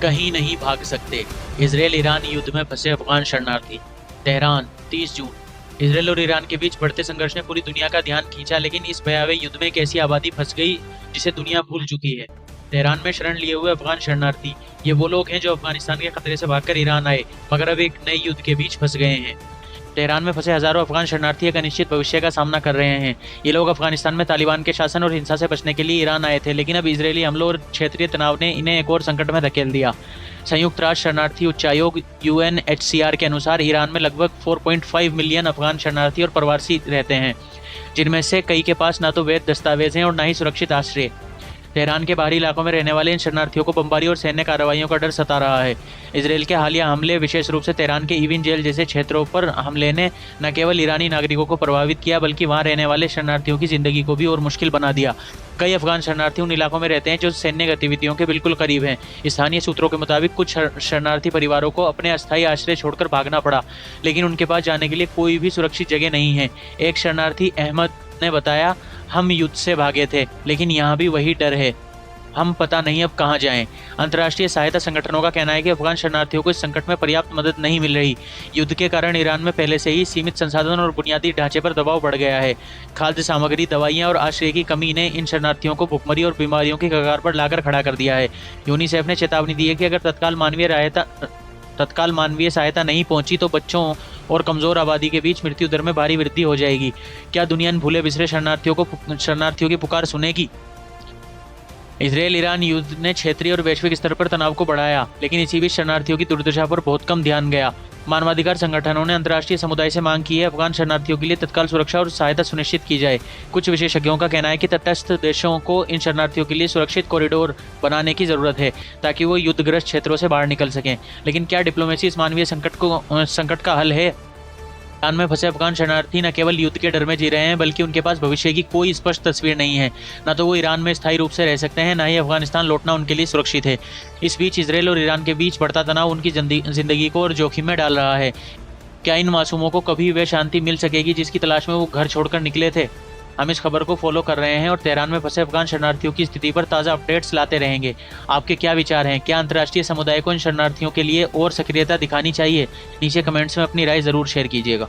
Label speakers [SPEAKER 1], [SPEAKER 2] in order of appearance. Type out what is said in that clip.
[SPEAKER 1] कहीं नहीं भाग सकते। इसराइल ईरान युद्ध में फंसे अफगान शरणार्थी। तेहरान 30 जून। इसराइल और ईरान के बीच बढ़ते संघर्ष ने पूरी दुनिया का ध्यान खींचा, लेकिन इस भयावह युद्ध में एक ऐसी आबादी फंस गई जिसे दुनिया भूल चुकी है। तेहरान में शरण लिए हुए अफगान शरणार्थी ये वो लोग हैं जो अफगानिस्तान के खतरे से भागकर ईरान आए, मगर अब एक नए युद्ध के बीच फंस गए हैं। तेहरान में फंसे हजारों अफगान शरणार्थी एक अनिश्चित भविष्य का सामना कर रहे हैं। ये लोग अफगानिस्तान में तालिबान के शासन और हिंसा से बचने के लिए ईरान आए थे, लेकिन अब इजरायली हमलों और क्षेत्रीय तनाव ने इन्हें एक और संकट में धकेल दिया। संयुक्त राष्ट्र शरणार्थी उच्चायोग UNHCR के अनुसार ईरान में लगभग 4.5 मिलियन अफगान शरणार्थी और प्रवासी रहते हैं, जिनमें से कई के पास ना तो वैध दस्तावेज हैं और ना ही सुरक्षित आश्रय। तेहरान के बाहरी इलाकों में रहने वाले इन शरणार्थियों को बमबारी और सैन्य कार्रवाइयों का डर सता रहा है। इसराइल के हालिया हमले, विशेष रूप से तेहरान के इविन जेल जैसे क्षेत्रों पर हमले ने न केवल ईरानी नागरिकों को प्रभावित किया, बल्कि वहां रहने वाले शरणार्थियों की जिंदगी को भी और मुश्किल बना दिया। कई अफगान शरणार्थी उन इलाकों में रहते हैं जो सैन्य गतिविधियों के बिल्कुल करीब हैं। स्थानीय सूत्रों के मुताबिक कुछ शरणार्थी परिवारों को अपने अस्थायी आश्रय छोड़कर भागना पड़ा, लेकिन उनके पास जाने के लिए कोई भी सुरक्षित जगह नहीं है। एक शरणार्थी अहमद ने बताया, हम युद्ध से भागे थे, लेकिन यहाँ भी वही डर है, हम पता नहीं अब कहां जाएं। अंतर्राष्ट्रीय सहायता संगठनों का कहना है कि अफगान शरणार्थियों को इस संकट में पर्याप्त मदद नहीं मिल रही। युद्ध के कारण ईरान में पहले से ही सीमित संसाधन और बुनियादी ढांचे पर दबाव बढ़ गया है। खाद्य सामग्री, दवाइयां और आश्रय की कमी ने इन शरणार्थियों को भुखमरी और बीमारियों की कगार पर लाकर खड़ा कर दिया है। यूनिसेफ ने चेतावनी दी है कि अगर तत्काल मानवीय सहायता नहीं पहुंची तो बच्चों और कमजोर आबादी के बीच मृत्यु दर में भारी वृद्धि हो जाएगी। क्या दुनिया इन भूले बिसरे शरणार्थियों की पुकार सुनेगी? इसराइल ईरान युद्ध ने क्षेत्रीय और वैश्विक स्तर पर तनाव को बढ़ाया, लेकिन इसी बीच शरणार्थियों की दुर्दशा पर बहुत कम ध्यान गया। मानवाधिकार संगठनों ने अंतर्राष्ट्रीय समुदाय से मांग की है अफगान शरणार्थियों के लिए तत्काल सुरक्षा और सहायता सुनिश्चित की जाए। कुछ विशेषज्ञों का कहना है कि तटस्थ देशों को इन शरणार्थियों के लिए सुरक्षित कॉरिडोर बनाने की जरूरत है, ताकि वो युद्धग्रस्त क्षेत्रों से बाहर निकल सकें। लेकिन क्या डिप्लोमेसी इस मानवीय संकट का हल है? ईरान में फंसे अफगान शरणार्थी न केवल युद्ध के डर में जी रहे हैं, बल्कि उनके पास भविष्य की कोई स्पष्ट तस्वीर नहीं है। न तो वो ईरान में स्थायी रूप से रह सकते हैं, न ही अफगानिस्तान लौटना उनके लिए सुरक्षित है। इस बीच इसराइल और ईरान के बीच बढ़ता तनाव उनकी जिंदगी को और जोखिम में डाल रहा है। क्या इन मासूमों को कभी वह शांति मिल सकेगी जिसकी तलाश में वो घर छोड़कर निकले थे? हम इस खबर को फॉलो कर रहे हैं और तेहरान में फंसे अफगान शरणार्थियों की स्थिति पर ताज़ा अपडेट्स लाते रहेंगे। आपके क्या विचार हैं? क्या अंतर्राष्ट्रीय समुदाय को इन शरणार्थियों के लिए और सक्रियता दिखानी चाहिए? नीचे कमेंट्स में अपनी राय ज़रूर शेयर कीजिएगा।